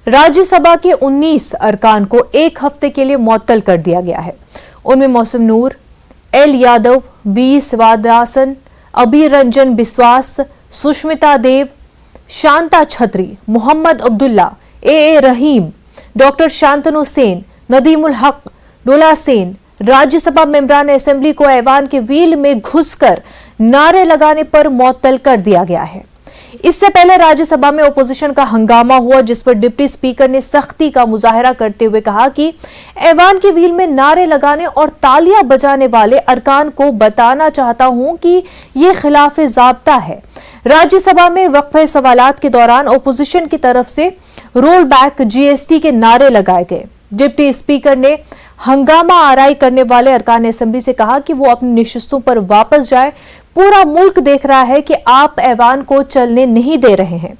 राज्यसभा के 19 अरकान को एक हफ्ते के लिए मुअत्तल कर दिया गया है। उनमें मौसम नूर, एल यादव, वी स्वादासन, अबीर रंजन बिस्वास, सुष्मिता देव, शांता छत्री, मोहम्मद अब्दुल्ला, ए रहीम, डॉक्टर शांतनु सेन, नदीमुल हक, डोला सेन राज्यसभा मेंबरान असेंबली को ऐवान के व्हील में घुसकर नारे लगाने पर मुअत्तल कर दिया गया है। इससे पहले राज्यसभा में ओपोजिशन का हंगामा हुआ, जिस पर डिप्टी स्पीकर ने सख्ती का मुजाहरा करते हुए कहा कि ऐवान के व्हील में नारे लगाने और तालियां बजाने वाले अरकान को बताना चाहता हूं कि यह खिलाफ ज़ाब्ता है। राज्यसभा में वक्फे सवालात के दौरान ओपोजिशन की तरफ से रोल बैक जीएसटी के नारे लगाए गए। डिप्टी स्पीकर ने हंगामा आराई करने वाले अरकान असेंबली से कहा कि वो अपनी निशस्तों पर वापस जाए। पूरा मुल्क देख रहा है कि आप ऐवान को चलने नहीं दे रहे हैं।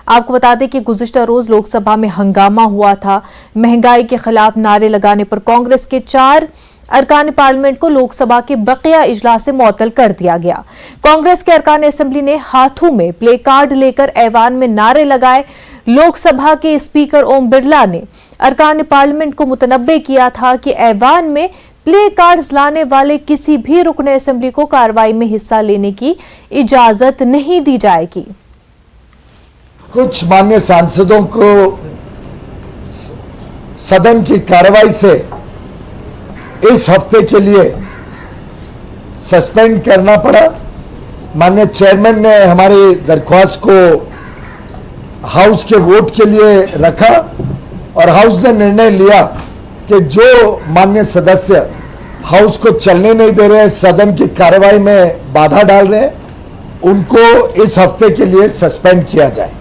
आपको बता दें कि गुज़िश्ता रोज लोकसभा में हंगामा हुआ था। महंगाई के खिलाफ नारे लगाने पर कांग्रेस के 4 अरकान पार्लियामेंट को लोकसभा के बकिया इजलास से मुअत्तल कर दिया गया। कांग्रेस के अरकान असेंबली ने हाथों में प्ले कार्ड लेकर ऐवान में नारे लगाए। लोकसभा के स्पीकर ओम बिरला ने अरकान पार्लियामेंट को मुतनब्बे किया था कि ऐवान में प्ले कार्ड्स लाने वाले किसी भी रुकन असेंबली को कार्रवाई में हिस्सा लेने की इजाजत नहीं दी जाएगी। कुछ माननीय सांसदों को सदन की कार्रवाई से इस हफ्ते के लिए सस्पेंड करना पड़ा। माननीय चेयरमैन ने हमारी दरख्वास्त को हाउस के वोट के लिए रखा और हाउस ने निर्णय लिया कि जो माननीय सदस्य हाउस को चलने नहीं दे रहे हैं, सदन की कार्रवाई में बाधा डाल रहे हैं, उनको इस हफ्ते के लिए सस्पेंड किया जाए।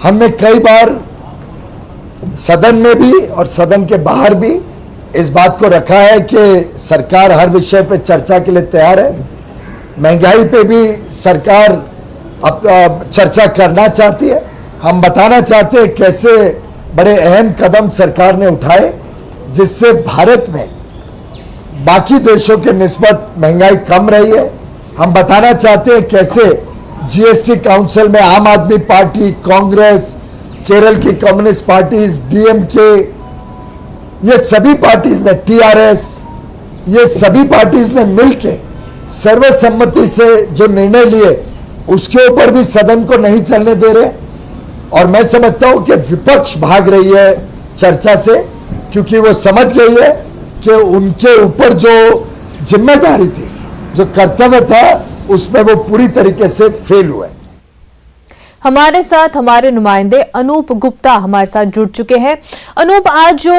हमने कई बार सदन में भी और सदन के बाहर भी इस बात को रखा है कि सरकार हर विषय पर चर्चा के लिए तैयार है। महंगाई पे भी सरकार अब चर्चा करना चाहती है। हम बताना चाहते हैं कैसे बड़े अहम कदम सरकार ने उठाए जिससे भारत में बाकी देशों के निस्बत महंगाई कम रही है। हम बताना चाहते हैं कैसे जीएसटी काउंसिल में आम आदमी पार्टी, कांग्रेस, केरल की कम्युनिस्ट पार्टीज, डीएमके, ये सभी पार्टीज ने, टीआरएस, ये सभी पार्टीज ने मिलकर सर्वसम्मति से जो निर्णय लिए उसके ऊपर भी सदन को नहीं चलने दे रहे। और मैं समझता हूं कि विपक्ष भाग रही है चर्चा से, क्योंकि वो समझ गई है कि उनके ऊपर जो जिम्मेदारी थी, जो कर्तव्य था, उसमें वो पूरी तरीके से फेल हुए। हमारे साथ हमारे नुमाइंदे अनूप गुप्ता हमारे साथ जुड़ चुके हैं। अनूप, आज जो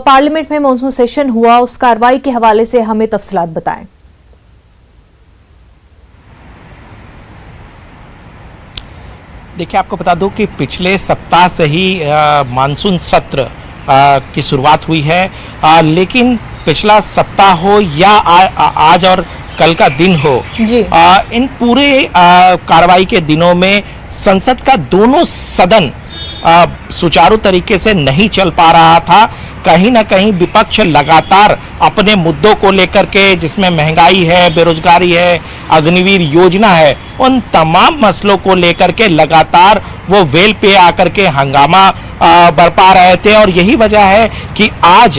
पार्लियामेंट में मॉनसून सेशन हुआ, उस कार्रवाई के हवाले से हमें तफसीलात बताएं। देखिए, आपको बता दूं कि पिछले सप्ताह से ही मानसून सत्र की शुरुआत हुई है, लेकिन पिछला सप्ताह हो या आज और कल का दिन हो, इन पूरे कार्रवाई के दिनों में संसद का दोनों सदन सुचारू तरीके से नहीं चल पा रहा था। कहीं ना कहीं विपक्ष लगातार अपने मुद्दों को लेकर के, जिसमें महंगाई है, बेरोजगारी है, अग्निवीर योजना है, उन तमाम मसलों को लेकर के लगातार वो वेल पे आकर के हंगामा बरपा रहे थे। और यही वजह है कि आज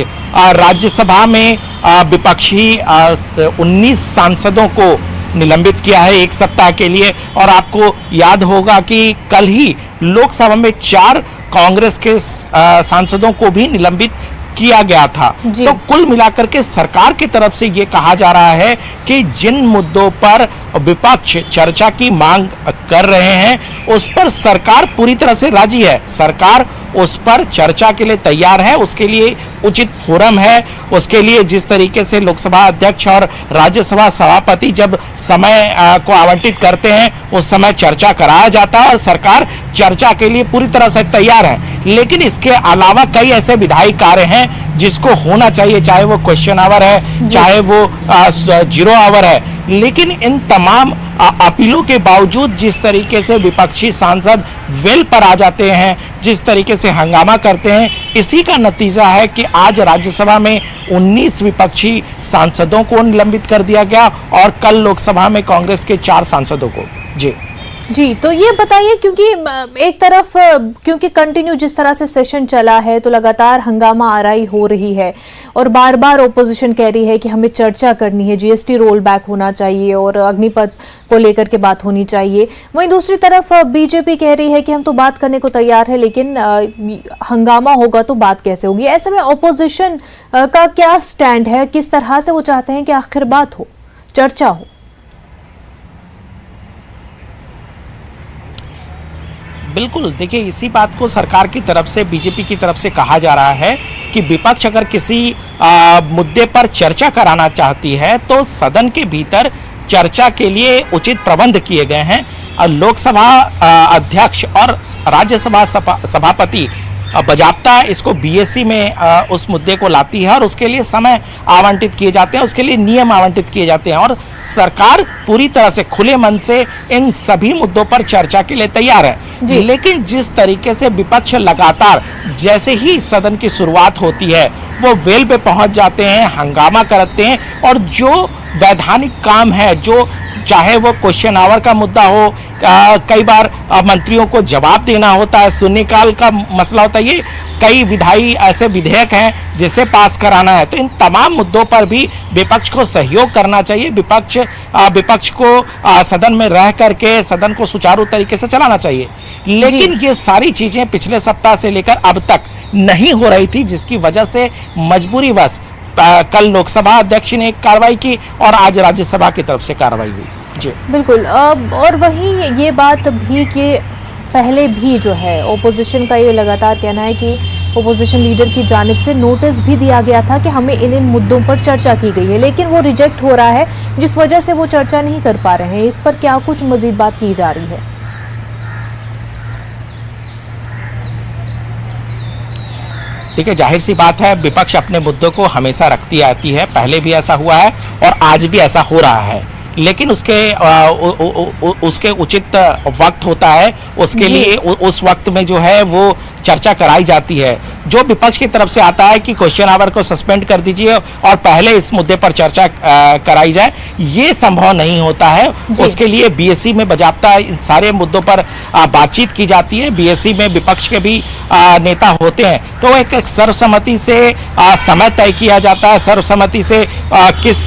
राज्यसभा में विपक्षी 19 सांसदों को निलंबित किया है एक सप्ताह के लिए। और आपको याद होगा कि कल ही लोकसभा में 4 कांग्रेस के सांसदों को भी निलंबित किया गया था। तो कुल मिलाकर के सरकार की तरफ से ये कहा जा रहा है कि जिन मुद्दों पर विपक्ष चर्चा की मांग कर रहे हैं, उस पर सरकार पूरी तरह से राजी है। सरकार उस पर चर्चा के लिए तैयार है, उसके लिए उचित फोरम है, उसके लिए जिस तरीके से लोकसभा अध्यक्ष और राज्यसभा सभापति जब समय को आवंटित करते हैं, उस समय चर्चा कराया जाता है और सरकार चर्चा के लिए पूरी तरह से तैयार है। लेकिन इसके अलावा कई ऐसे विधायी कार्य हैं जिसको होना चाहिए, चाहे वो क्वेश्चन आवर है, चाहे वो 0 आवर है। लेकिन इन तमाम अपीलों के बावजूद जिस तरीके से विपक्षी सांसद वेल पर आ जाते हैं, जिस तरीके से हंगामा करते हैं, इसी का नतीजा है कि आज राज्यसभा में 19 विपक्षी सांसदों को निलंबित कर दिया गया और कल लोकसभा में कांग्रेस के 4 सांसदों को। जी जी, तो ये बताइए, क्योंकि एक तरफ क्योंकि कंटिन्यू जिस तरह से सेशन चला है तो लगातार हंगामा आराई हो रही है और बार बार ओपोजिशन कह रही है कि हमें चर्चा करनी है, जीएसटी रोल बैक होना चाहिए और अग्निपथ को लेकर के बात होनी चाहिए। वहीं दूसरी तरफ बीजेपी कह रही है कि हम तो बात करने को तैयार है, लेकिन हंगामा होगा तो बात कैसे होगी। ऐसे में ओपोजिशन का क्या स्टैंड है, किस तरह से वो चाहते हैं कि आखिर बात हो, चर्चा हो? बिल्कुल, देखिए इसी बात को सरकार की तरफ से, बीजेपी की तरफ से कहा जा रहा है कि विपक्ष अगर किसी मुद्दे पर चर्चा कराना चाहती है तो सदन के भीतर चर्चा के लिए उचित प्रबंध किए गए हैं। लोकसभा अध्यक्ष और राज्यसभा सभापति बजाबता इसको बीएससी में उस मुद्दे को लाती है और उसके लिए समय आवंटित किए जाते हैं, उसके लिए नियम आवंटित किए जाते हैं और सरकार पूरी तरह से खुले मन से इन सभी मुद्दों पर चर्चा के लिए तैयार है। लेकिन जिस तरीके से विपक्ष लगातार जैसे ही सदन की शुरुआत होती है वो वेल पे पहुंच जाते हैं, हंगामा करते हैं और जो वैधानिक काम है, जो चाहे वो क्वेश्चन आवर का मुद्दा हो, कई बार मंत्रियों को जवाब देना होता है, शून्यकाल का मसला होता है, ये कई विधायी ऐसे विधेयक हैं जिसे पास कराना है, तो इन तमाम मुद्दों पर भी विपक्ष को सहयोग करना चाहिए। विपक्ष को सदन में रह करके सदन को सुचारू तरीके से चलाना चाहिए। लेकिन ये सारी चीजें पिछले सप्ताह से लेकर अब तक नहीं हो रही थी, जिसकी वजह से मजबूरीवश कल लोकसभा अध्यक्ष ने एक कार्रवाई की और आज राज्यसभा की तरफ से कार्रवाई हुई। जी बिल्कुल। और वहीं ये बात भी कि पहले भी जो है ओपोजिशन का ये लगातार कहना है कि ओपोजिशन लीडर की जानिब से नोटिस भी दिया गया था कि हमें इन मुद्दों पर चर्चा की गई है, लेकिन वो रिजेक्ट हो रहा है, जिस वजह से वो चर्चा नहीं कर पा रहे हैं। इस पर क्या कुछ मजीद बात की जा रही है? देखिए, जाहिर सी बात है विपक्ष अपने मुद्दों को हमेशा रखती आती है, पहले भी ऐसा हुआ है और आज भी ऐसा हो रहा है, लेकिन उसके उचित वक्त होता है, उसके लिए उस वक्त में जो है वो चर्चा कराई जाती है। जो विपक्ष की तरफ से आता है कि क्वेश्चन आवर को सस्पेंड कर दीजिए और पहले इस मुद्दे पर चर्चा कराई जाए, ये संभव नहीं होता है। उसके लिए बीएससी में बजाबता इन सारे मुद्दों पर बातचीत की जाती है। बीएससी में विपक्ष के भी नेता होते हैं, तो एक सर्वसम्मति से समय तय किया जाता है, सर्वसम्मति से किस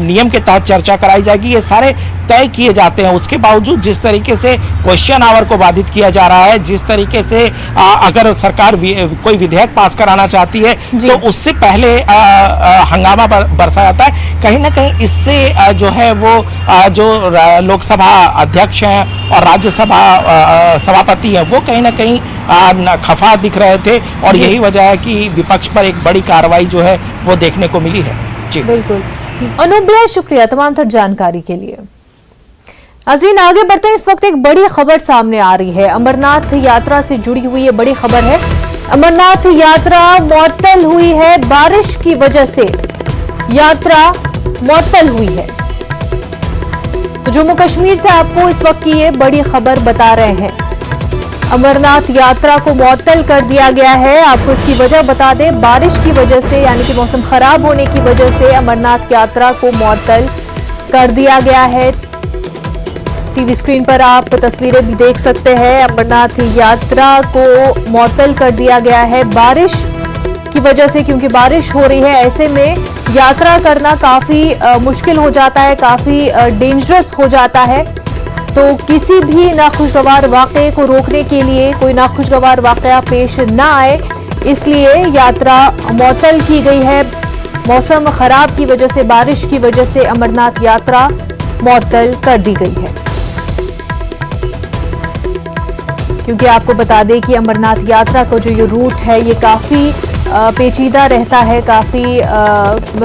नियम के तहत चर्चा कराई जाएगी, ये सारे तय किए जाते हैं। उसके बावजूद जिस तरीके से क्वेश्चन आवर को बाधित किया जा रहा है, जिस तरीके से अगर सरकार कोई विधेयक पास कराना चाहती है तो उससे पहले हंगामा बरसा जाता है, कहीं ना कहीं इससे जो है वो जो लोकसभा अध्यक्ष हैं और राज्यसभा सभापति हैं वो कहीं ना कहीं खफा दिख रहे थे और यही वजह है कि विपक्ष पर एक बड़ी कार्रवाई जो है वो देखने को मिली है। जी बिल्कुल। अनूप, शुक्रिया तमाम तर जानकारी के लिए। नाज़रीन, आगे बढ़ते हैं। इस वक्त एक बड़ी खबर सामने आ रही है, अमरनाथ यात्रा से जुड़ी हुई ये बड़ी खबर है। अमरनाथ यात्रा मुअत्तल हुई है, बारिश की वजह से यात्रा मुअत्तल हुई है। तो जम्मू कश्मीर से आपको इस वक्त की ये बड़ी खबर बता रहे हैं। अमरनाथ यात्रा को मुअत्तल कर दिया गया है। आपको इसकी वजह बता दें, बारिश की वजह से, यानी कि मौसम खराब होने की वजह से अमरनाथ यात्रा को मुअत्तल कर दिया गया है। टीवी स्क्रीन पर आप तस्वीरें भी देख सकते हैं। अमरनाथ यात्रा को मुअत्तल कर दिया गया है बारिश की वजह से, क्योंकि बारिश हो रही है। ऐसे में यात्रा करना काफी मुश्किल हो जाता है, काफी डेंजरस हो जाता है। तो किसी भी नाखुशगवार वाक़े को रोकने के लिए, कोई नाखुशगवार वाक़या पेश न आए, इसलिए यात्रा मुअत्तल की गई है। मौसम खराब की वजह से, बारिश की वजह से अमरनाथ यात्रा मुअत्तल कर दी गई है। क्योंकि आपको बता दें कि अमरनाथ यात्रा का जो ये रूट है ये काफ़ी पेचीदा रहता है, काफ़ी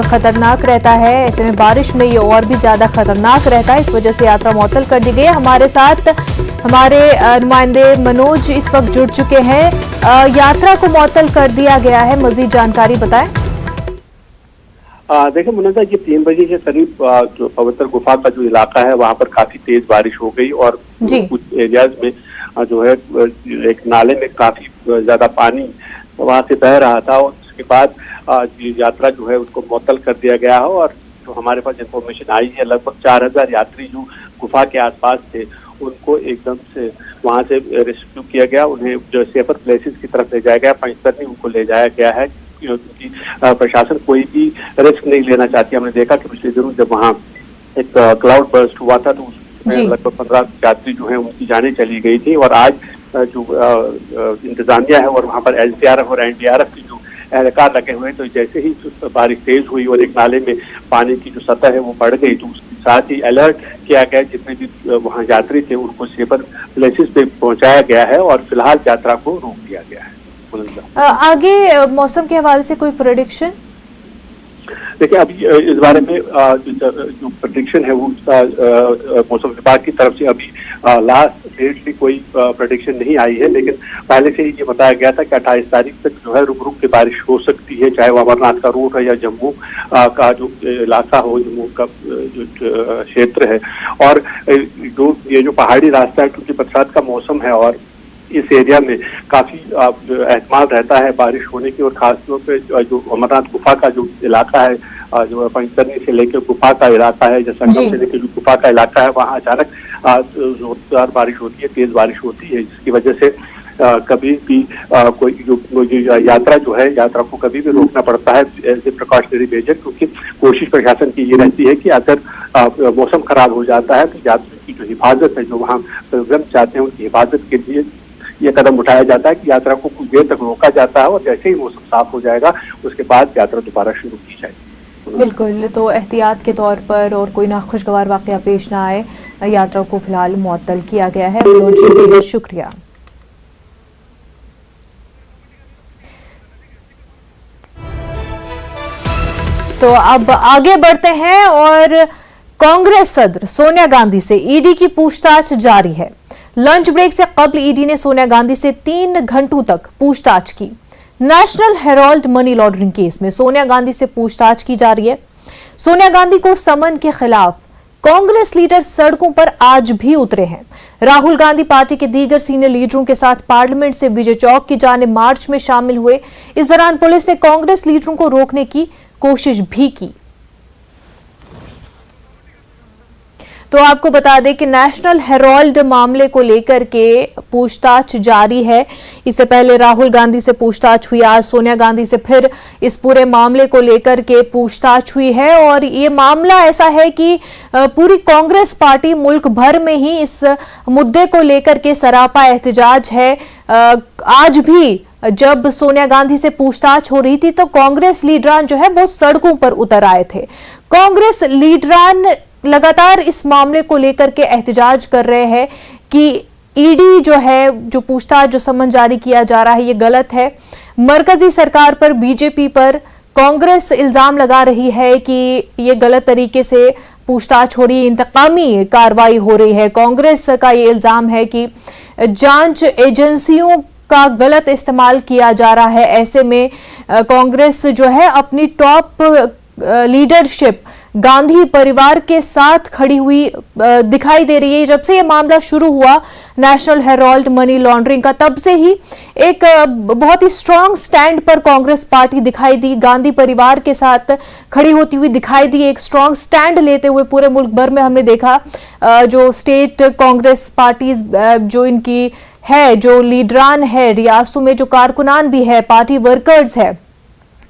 ख़तरनाक रहता है। ऐसे में बारिश में ये और भी ज़्यादा ख़तरनाक रहता है, इस वजह से यात्रा मुअत्तल कर दी गई है। हमारे साथ हमारे नुमाइंदे मनोज इस वक्त जुड़ चुके हैं। यात्रा को मुअत्तल कर दिया गया है, मज़ीद जानकारी बताएं। देखिए मुनज़्ज़ा, ये 3 बजे के करीब जो पवित्र गुफा का जो इलाका है वहाँ पर काफी तेज बारिश हो गई और कुछ एरियाज में जो है एक नाले में काफी ज्यादा पानी वहाँ से बह रहा था। और उसके बाद यात्रा जो है उसको मुअत्तल कर दिया गया है। और जो हमारे पास इंफॉर्मेशन आई है, लगभग 4000 यात्री जो गुफा के आसपास थे उनको एकदम से वहां से रेस्क्यू किया गया, उन्हें जो सेफर प्लेसेस की तरफ ले जाया गया, पंचतरनी उनको ले जाया गया है क्योंकि प्रशासन कोई भी रिस्क नहीं लेना चाहती। हमने देखा कि पिछले दिनों जब वहाँ एक क्लाउड बर्स्ट हुआ था तो उसमें लगभग 15 यात्री जो है उनकी जानें चली गई थी, और आज जो इंतजामिया है और वहाँ पर एसडीआरएफ और एनडीआरएफ की जो एहलकार लगे हुए हैं, तो जैसे ही बारिश तेज हुई और एक नाले में पानी की जो सतह है वो बढ़ गई, तो उसके साथ ही अलर्ट किया गया, जितने भी वहाँ यात्री थे उनको सेफर प्लेसेस पे पहुंचाया गया है और फिलहाल यात्रा को रोक दिया गया है। आगे मौसम के हवाले से कोई प्रेडिक्शन? देखिए, अभी इस बारे में जो प्रेडिक्शन है वो मौसम विभाग की तरफ से अभी लास्ट डेट की कोई प्रेडिक्शन नहीं आई है, लेकिन पहले से ही ये बताया गया था कि 28 तारीख तक जो है रुक रुक के बारिश हो सकती है, चाहे वो अमरनाथ का रूट है या जम्मू का जो इलाका हो, जम्मू का जो क्षेत्र है। और ये जो पहाड़ी रास्ता है, क्योंकि बरसात का मौसम है और इस एरिया में काफी एहतमाल रहता है बारिश होने की, और खासतौर पे जो अमरनाथ गुफा का जो इलाका है, जो पंचतरनी से लेकर गुफा का इलाका है, जैसा संगम से लेकर जो गुफा का इलाका है, वहाँ अचानक जोरदार बारिश होती है, तेज बारिश होती है, जिसकी वजह से कभी भी कोई यात्रा जो है, यात्रा को कभी भी रोकना पड़ता है एज ए प्रिकॉशनरी मेजर, क्योंकि कोशिश प्रशासन की ये रहती है कि अगर मौसम खराब हो जाता है तो यात्री की जो हिफाजत है, जो वहाँ चाहते हैं उनकी हिफाजत के लिए ये कदम उठाया जाता है कि यात्रा को कुछ देर तक रोका जाता है और जैसे ही मौसम साफ हो जाएगा उसके बाद यात्रा दोबारा शुरू की जाएगी। बिल्कुल, तो एहतियात के तौर पर और कोई नाखुशगवार वाकया पेश ना आए, यात्रा को फिलहाल मुअत्तल किया गया है। बहुत शुक्रिया। तो अब आगे बढ़ते हैं और कांग्रेस सदर सोनिया गांधी से ईडी की पूछताछ जारी है। लंच ब्रेक से कबल ईडी ने सोनिया गांधी से 3 घंटों तक पूछताछ की। National Herald money laundering case में सोनिया गांधी से पूछताछ की जा रही है। सोनिया गांधी को समन के खिलाफ कांग्रेस लीडर सड़कों पर आज भी उतरे हैं। राहुल गांधी पार्टी के दीगर सीनियर लीडरों के साथ पार्लियामेंट से विजय चौक की जानिब मार्च में शामिल हुए। इस दौरान पुलिस ने कांग्रेस लीडरों को रोकने की कोशिश भी की। तो आपको बता दें कि नेशनल हेराल्ड मामले को लेकर के पूछताछ जारी है। इससे पहले राहुल गांधी से पूछताछ हुई, आज सोनिया गांधी से फिर इस पूरे मामले को लेकर के पूछताछ हुई है। और ये मामला ऐसा है कि पूरी कांग्रेस पार्टी मुल्क भर में ही इस मुद्दे को लेकर के सरापा एहतजाज है। आज भी जब सोनिया गांधी से पूछताछ हो रही थी तो कांग्रेस लीडरान जो है वो सड़कों पर उतर आए थे। कांग्रेस लीडरान लगातार इस मामले को लेकर के एहतजाज कर रहे हैं कि ईडी जो है, जो पूछताछ, जो समन जारी किया जा रहा है, ये गलत है। मरकजी सरकार पर, बीजेपी पर कांग्रेस इल्जाम लगा रही है कि ये गलत तरीके से पूछताछ हो रही है, इंतकामी कार्रवाई हो रही है। कांग्रेस का ये इल्जाम है कि जांच एजेंसियों का गलत इस्तेमाल किया जा रहा है। ऐसे में कांग्रेस जो है अपनी टॉप लीडरशिप गांधी परिवार के साथ खड़ी हुई दिखाई दे रही है। जब से ये मामला शुरू हुआ नेशनल हेराल्ड मनी लॉन्ड्रिंग का, तब से ही एक बहुत ही स्ट्रांग स्टैंड पर कांग्रेस पार्टी दिखाई दी, गांधी परिवार के साथ खड़ी होती हुई दिखाई दी, एक स्ट्रांग स्टैंड लेते हुए पूरे मुल्क भर में हमने देखा। जो स्टेट कांग्रेस पार्टीज जो इनकी है, जो लीडरान है, रियासतों में जो कारकुनान भी है, पार्टी वर्कर्स है,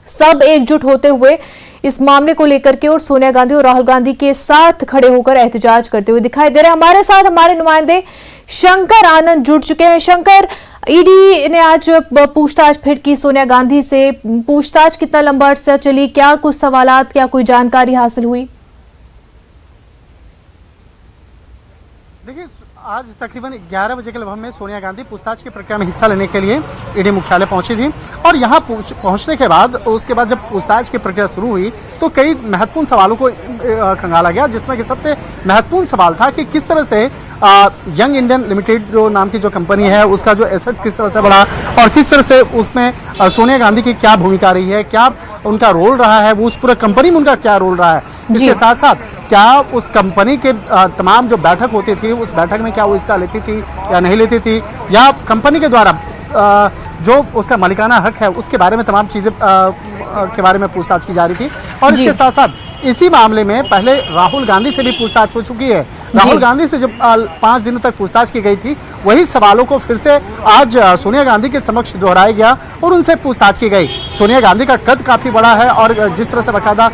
सब एकजुट होते हुए इस मामले को लेकर के और सोनिया गांधी और राहुल गांधी के साथ खड़े होकर एहतजाज करते हुए दिखाई दे रहे हैं। हमारे साथ हमारे नुमाइंदे शंकर आनंद जुड़ चुके हैं। शंकर, ईडी ने आज पूछताछ फिर की सोनिया गांधी से। पूछताछ कितना लंबा अरसा चली, क्या कुछ सवालात, क्या कोई जानकारी हासिल हुई? देखिए, आज तकरीबन 11 बजे के लगभग में सोनिया गांधी पूछताछ की प्रक्रिया में हिस्सा लेने के लिए ईडी मुख्यालय पहुंची थी। और यहां पहुंचने के बाद, उसके बाद जब पूछताछ की प्रक्रिया शुरू हुई तो कई महत्वपूर्ण सवालों को खंगाला गया, जिसमें कि सबसे महत्वपूर्ण सवाल था कि किस तरह से यंग इंडियन लिमिटेड जो नाम की जो कंपनी है उसका जो एसेट्स किस तरह से बढ़ा और किस तरह से उसमें सोनिया गांधी की क्या भूमिका रही है, क्या उनका रोल रहा है, वो उस पूरे कंपनी में उनका क्या रोल रहा है। इसके साथ साथ क्या उस कंपनी के तमाम जो बैठक होती थी उस बैठक में क्या वो हिस्सा लेती थी या नहीं लेती थी, या कंपनी के द्वारा जो उसका मालिकाना हक है उसके बारे में तमाम चीज़ें के बारे में पूछताछ की जा रही थी। और इसके साथ साथ इसी मामले में पहले राहुल गांधी से भी पूछताछ हो चुकी है। राहुल गांधी से जब 5 दिनों तक पूछताछ की गई थी, वही सवालों को फिर से आज सोनिया गांधी के समक्ष दोहराया गया और उनसे पूछताछ की गई। सोनिया गांधी का कद काफी बड़ा है और जिस तरह से बकायदा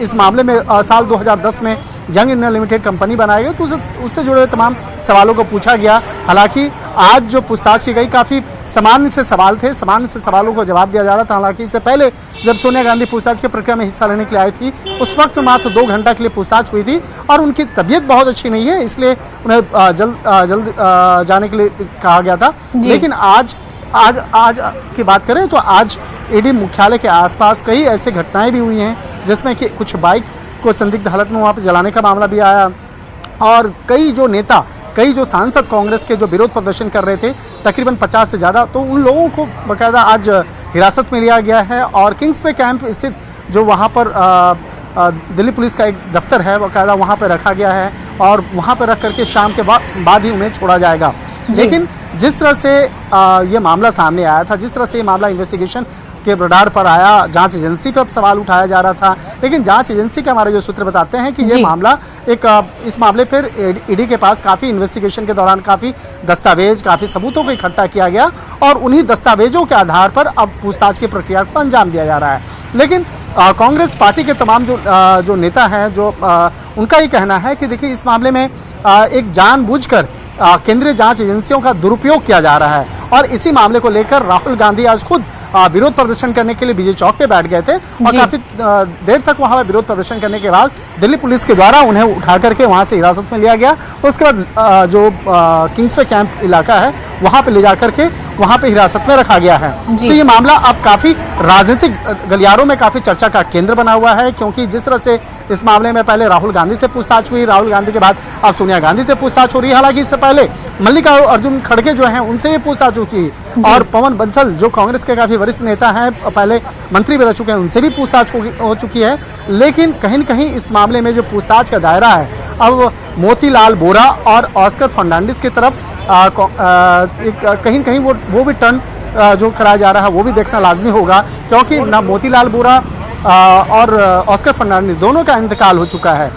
इस मामले में साल 2010 में यंग इंडियन लिमिटेड कंपनी बनाई गई, तो उससे जुड़े हुए तमाम सवालों को पूछा गया। हालांकि आज जो पूछताछ की गई काफी सामान्य से सवाल थे, सामान्य से सवालों को जवाब दिया जा रहा था। हालांकि इससे पहले जब सोनिया गांधी पूछताछ की प्रक्रिया में हिस्सा लेने के लिए आई थी, उस वक्त मात्र 2 घंटा के लिए पूछताछ हुई थी और उनकी तबीयत बहुत अच्छी नहीं है, इसलिए उन्हें जल्द जाने के लिए कहा गया था। लेकिन आज की बात करें तो आज ईडी मुख्यालय के आसपास कई ऐसे घटनाएं भी हुई हैं, जिसमें कि कुछ बाइक को संदिग्ध हालत में वहाँ पर जलाने का मामला भी आया और कई जो सांसद कांग्रेस के जो विरोध प्रदर्शन कर रहे थे, तकरीबन 50 से ज़्यादा, तो उन लोगों को बाकायदा आज हिरासत में लिया गया है और किंग्सवे कैंप स्थित जो वहाँ पर दिल्ली पुलिस का एक दफ्तर है, बाकायदा वहाँ पर रखा गया है और वहाँ पर रख करके शाम के बाद ही उन्हें छोड़ा जाएगा। लेकिन जिस तरह से ये मामला सामने आया था, जिस तरह से ये मामला इन्वेस्टिगेशन के रडार पर आया, जांच एजेंसी पर सवाल उठाया जा रहा था, लेकिन जांच एजेंसी के हमारे जो सूत्र बताते हैं कि ये मामला इस मामले पर ईडी के पास काफ़ी इन्वेस्टिगेशन के दौरान काफ़ी दस्तावेज, काफ़ी सबूतों को इकट्ठा किया गया और उन्हीं दस्तावेजों के आधार पर अब पूछताछ की प्रक्रिया को अंजाम दिया जा रहा है। लेकिन कांग्रेस पार्टी के तमाम जो नेता हैं, उनका ये कहना है कि देखिए इस मामले में एक जानबूझकर केंद्रीय जांच एजेंसियों का दुरुपयोग किया जा रहा है और इसी मामले को लेकर राहुल गांधी आज खुद विरोध प्रदर्शन करने के लिए विजय चौक पे बैठ गए थे और काफी देर तक वहां विरोध प्रदर्शन करने के बाद दिल्ली पुलिस के द्वारा उन्हें उठा करके वहां से हिरासत में लिया गया। उसके बाद जो किंग्सवे कैंप इलाका है वहां पे ले जाकर के वहां पे हिरासत में रखा गया है। तो ये मामला अब काफी राजनीतिक गलियारों में काफी चर्चा का केंद्र बना हुआ है, क्योंकि जिस तरह से इस मामले में पहले राहुल गांधी से पूछताछ हुई, राहुल गांधी के बाद अब सोनिया गांधी से पूछताछ हो रही है। हालांकि इससे पहले मल्लिकार्जुन खड़गे जो हैं उनसे ये पूछताछ हुई और पवन बंसल जो कांग्रेस के काफी वरिष्ठ नेता हैं, पहले मंत्री भी रह चुके हैं, उनसे भी पूछताछ हो चुकी है। लेकिन कहीं न कहीं इस मामले में जो पूछताछ का दायरा है अब मोतीलाल वोरा और ऑस्कर फर्नांडिस की तरफ कहीं न कहीं वो भी टर्न जो कराया जा रहा है वो भी देखना लाजमी होगा, क्योंकि ना मोतीलाल वोरा और ऑस्कर फर्नांडिस दोनों का इंतकाल हो चुका है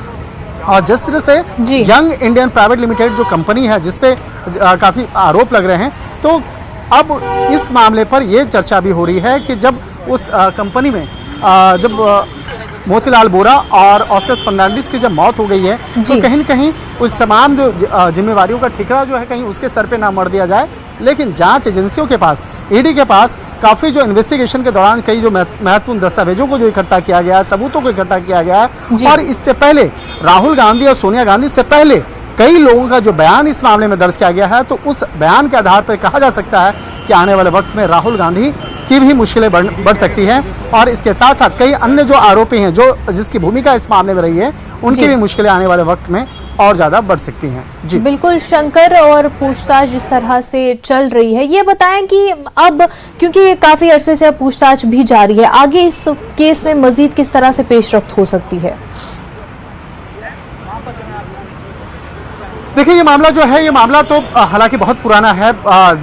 और जिस तरह से यंग इंडियन प्राइवेट लिमिटेड जो कंपनी है जिसपे काफ़ी आरोप लग रहे हैं, तो अब इस मामले पर यह चर्चा भी हो रही है कि जब उस कंपनी में जब मोतीलाल वोरा और ऑस्कर फर्नांडिस की जब मौत हो गई है तो कहीं न कहीं उस तमाम जो जिम्मेवारियों का ठिकरा जो है कहीं उसके सर पे ना मर दिया जाए। लेकिन जांच एजेंसियों के पास, ईडी के पास काफ़ी जो इन्वेस्टिगेशन के दौरान कई जो महत्वपूर्ण दस्तावेजों को जो इकट्ठा किया गया है, सबूतों को इकट्ठा किया गया है और इससे पहले राहुल गांधी और सोनिया गांधी से पहले कई लोगों का जो बयान इस मामले में दर्ज किया गया है, तो उस बयान के आधार पर कहा जा सकता है कि आने वाले वक्त में राहुल गांधी की भी मुश्किलें बढ़ सकती हैं और इसके साथ साथ कई अन्य जो आरोपी हैं जिसकी भूमिका इस मामले में रही है, उनकी भी मुश्किलें आने वाले वक्त में और ज्यादा बढ़ सकती हैं। जी बिल्कुल शंकर, और पूछताछ जिस तरह से चल रही है, ये बताएं कि अब क्योंकि ये काफी अरसे से पूछताछ भी जारी है, आगे इस केस में मजीद किस तरह से पेशरफ्त हो सकती है? देखिए ये मामला जो है, ये मामला तो हालांकि बहुत पुराना है।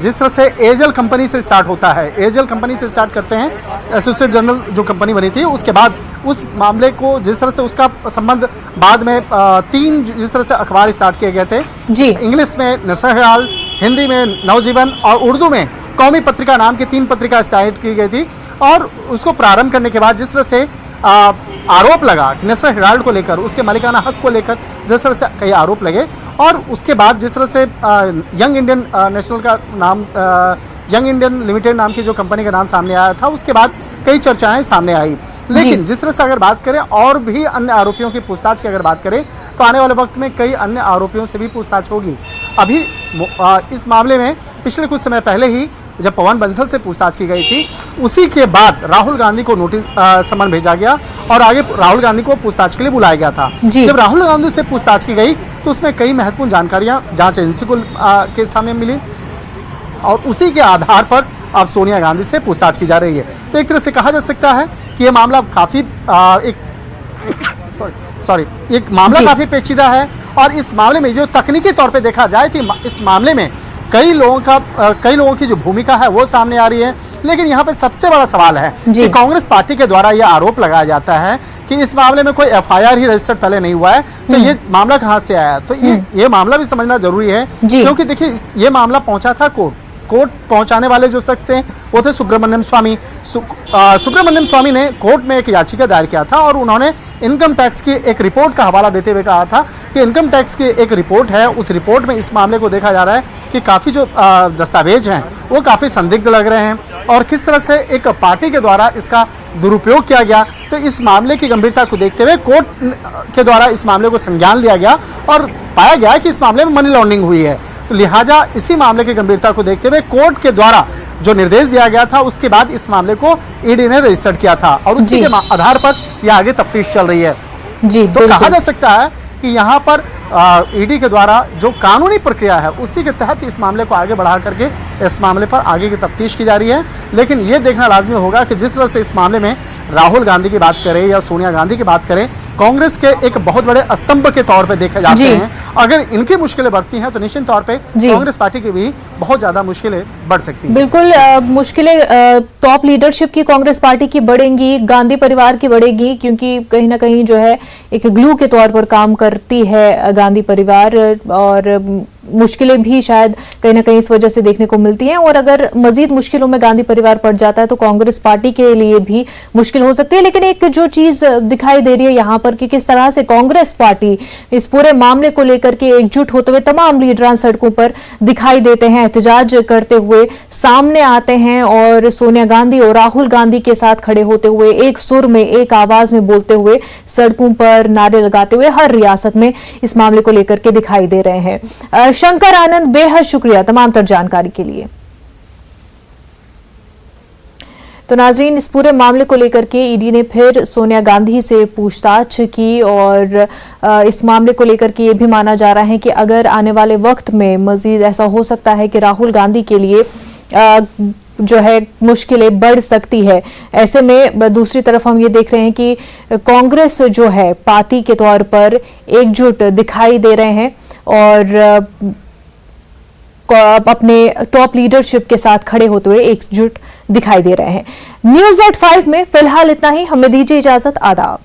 जिस तरह से एजेल कंपनी से स्टार्ट होता है, एजेल कंपनी से स्टार्ट करते हैं, एसोसिएट जनरल जो कंपनी बनी थी, उसके बाद उस मामले को जिस तरह से उसका संबंध बाद में 3 जिस तरह से अखबार स्टार्ट किए गए थे जी, इंग्लिश में नेशनल हेराल्ड, हिंदी में नवजीवन और उर्दू में कौमी पत्रिका नाम की 3 पत्रिका स्टार्ट की गई थी और उसको प्रारंभ करने के बाद जिस तरह से आरोप लगा कि नेशनल हेराल्ड को लेकर, उसके मालिकाना हक को लेकर जिस तरह से कई आरोप लगे और उसके बाद जिस तरह से यंग इंडियन नेशनल का नाम, यंग इंडियन लिमिटेड नाम की जो कंपनी का नाम सामने आया था, उसके बाद कई चर्चाएं सामने आई। लेकिन जिस तरह से अगर बात करें और भी अन्य आरोपियों की पूछताछ की अगर बात करें तो आने वाले वक्त में कई अन्य आरोपियों से भी पूछताछ होगी। अभी इस मामले में पिछले कुछ समय पहले ही जब पवन बंसल से पूछताछ की गई थी, उसी के बाद राहुल गांधी को नोटिस समन भेजा गया और आगे राहुल गांधी को पूछताछ के लिए बुलाया गया था। जब राहुल गांधी से पूछताछ की गई तो उसमें कई महत्वपूर्ण जानकारियां जांच एजेंसी को के सामने मिली और उसी के आधार पर अब सोनिया गांधी से पूछताछ की जा रही है। तो एक तरह से कहा जा सकता है कि ये मामला काफी एक मामला काफी पेचीदा है और इस मामले में जो तकनीकी तौर पे देखा जाए तो इस मामले में कई लोगों की जो भूमिका है वो सामने आ रही है। लेकिन यहाँ पे सबसे बड़ा सवाल है जी। कि कांग्रेस पार्टी के द्वारा यह आरोप लगाया जाता है कि इस मामले में कोई एफआईआर ही रजिस्टर्ड पहले नहीं हुआ है, तो ये मामला कहाँ से आया? तो ये मामला भी समझना जरूरी है, जी। क्योंकि देखिए ये मामला पहुंचा था कोर्ट पहुंचाने वाले जो शख्स हैं वो थे सुब्रमण्यम स्वामी। सुब्रमण्यम स्वामी ने कोर्ट में एक याचिका दायर किया था और उन्होंने इनकम टैक्स की एक रिपोर्ट का हवाला देते हुए कहा था कि इनकम टैक्स की एक रिपोर्ट है, उस रिपोर्ट में इस मामले को देखा जा रहा है कि काफ़ी जो दस्तावेज हैं वो काफ़ी संदिग्ध लग रहे हैं और किस तरह से एक पार्टी के द्वारा इसका दुरुपयोग किया गया। तो इस मामले की गंभीरता को देखते हुए कोर्ट के द्वारा इस मामले को संज्ञान लिया गया और पाया गया कि इस मामले में मनी लॉन्ड्रिंग हुई है। तो लिहाजा इसी मामले की गंभीरता को देखते हुए कोर्ट के द्वारा जो निर्देश दिया गया था उसके बाद इस मामले को ईडी ने रजिस्टर्ड किया था और उसी जी। के आधार पर यह आगे तफ्तीश चल रही है। जी, तो कहा बिल्कुल। जा सकता है कि यहाँ पर ईडी के द्वारा जो कानूनी प्रक्रिया है उसी के तहत इस मामले को आगे बढ़ा करके इस मामले पर आगे की तफ्तीश की जा रही है। लेकिन ये देखना लाजमी होगा कि जिस तरह से इस मामले में राहुल गांधी की बात करें या सोनिया गांधी की बात करें, कांग्रेस के एक बहुत बड़े स्तंभ के तौर पे देखे जाते जी। हैं। अगर इनकी मुश्किलें बढ़ती हैं तो निश्चित तौर पे जी। कांग्रेस पार्टी की भी बहुत ज्यादा मुश्किलें बढ़ सकती हैं। बिल्कुल मुश्किलें टॉप लीडरशिप की कांग्रेस पार्टी की बढ़ेंगी, गांधी परिवार की बढ़ेगी, क्योंकि कहीं ना कहीं जो है एक ग्लू के तौर पर काम करती है गांधी परिवार और मुश्किलें भी शायद कहीं ना कहीं इस वजह से देखने को मिलती हैं। और अगर मजीद मुश्किलों में गांधी परिवार पड़ जाता है तो कांग्रेस पार्टी के लिए भी मुश्किल हो सकती है। लेकिन एक जो चीज दिखाई दे रही है यहाँ पर कि किस तरह से कांग्रेस पार्टी इस पूरे मामले को लेकर के एकजुट होते हुए तमाम लीडरान सड़कों पर दिखाई देते हैं, एहतजाज करते हुए सामने आते हैं और सोनिया गांधी और राहुल गांधी के साथ खड़े होते हुए एक सुर में एक आवाज में बोलते हुए सड़कों पर नारे लगाते हुए हर रियासत में इस मामले को लेकर के दिखाई दे रहे हैं। शंकर आनंद, बेहद शुक्रिया तमाम तर जानकारी के लिए। तो नाजरीन, इस पूरे मामले को लेकर के ईडी ने फिर सोनिया गांधी से पूछताछ की और इस मामले को लेकर के ये भी माना जा रहा है कि अगर आने वाले वक्त में मजीद ऐसा हो सकता है कि राहुल गांधी के लिए जो है मुश्किलें बढ़ सकती है। ऐसे में दूसरी तरफ हम ये देख रहे हैं कि कांग्रेस जो है पार्टी के तौर पर एकजुट दिखाई दे रहे हैं और अपने टॉप लीडरशिप के साथ खड़े होते हुए एकजुट दिखाई दे रहे हैं। न्यूज़ एट 5 में फिलहाल इतना ही। हमें दीजिए इजाजत। आदाब।